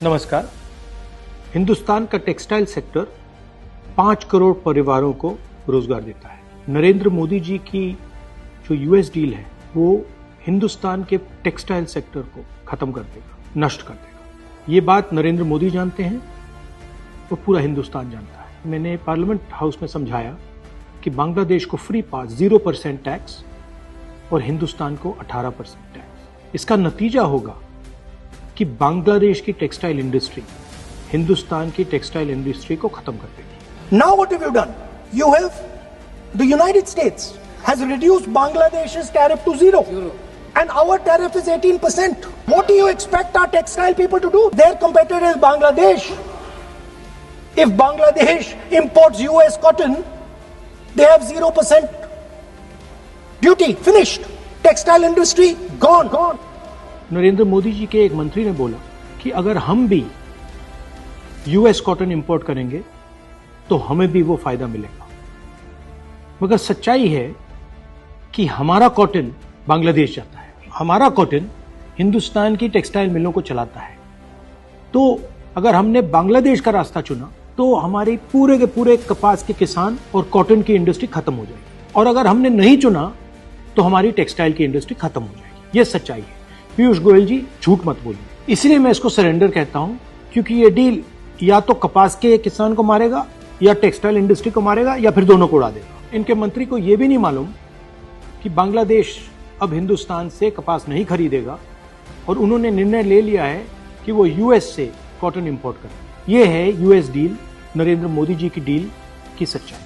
नमस्कार। हिंदुस्तान का textile sector 5 crore परिवारों को रोजगार देता है। नरेंद्र मोदी जी की जो यूएस डील है वो हिंदुस्तान के टेक्सटाइल सेक्टर को खत्म कर देगा, नष्ट कर देगा। ये बात नरेंद्र मोदी जानते हैं और पूरा हिंदुस्तान जानता है। मैंने पार्लियामेंट हाउस में समझाया कि बांग्लादेश को फ्री पास 0% टैक्स और हिंदुस्तान को 18% टैक्स। इसका नतीजा होगा कि बांग्लादेश की टेक्सटाइल इंडस्ट्री हिंदुस्तान की टेक्सटाइल इंडस्ट्री को खत्म कर देगी। Now what have you done? You have, the United States has reduced Bangladesh's tariff to zero. And our tariff is 18%. What do you expect our textile people to do? Their competitor is Bangladesh. If Bangladesh imports US cotton, they have 0% duty. Finished. Textile industry gone. Narendra Modi ji के एक मंत्री ने बोला कि अगर हम भी US cotton import करेंगे तो हमें भी वो फायदा मिलेगा। मगर सच्चाई है कि हमारा कॉटन बांग्लादेश जाता है, हमारा कॉटन हिंदुस्तान की टेक्सटाइल मिलों को चलाता है। तो अगर हमने बांग्लादेश का रास्ता चुना तो हमारे पूरे के पूरे कपास के किसान और कॉटन की इंडस्ट्री खत्म हो जाएगी, और अगर हमने नहीं चुना तो हमारी टेक्सटाइल की इंडस्ट्री खत्म हो जाएगी। ये सच्चाई है। पीयूष गोयल जी, झूठ मत बोलिए। इसलिए मैं इसको सरेंडर कहता हूं, क्योंकि ये डील या तो कपास के किसान को मारेगा या टेक्सटाइल इंडस्ट्री को मारेगा या फिर दोनों को उड़ा देगा। इनके मंत्री को यह भी नहीं मालूम कि बांग्लादेश अब हिंदुस्तान से कपास नहीं खरीदेगा और उन्होंने निर्णय ले लिया है कि वो यूएस से कॉटन इंपोर्ट करें। यह है यूएस डील, नरेंद्र मोदी जी की डील की सच्चाई।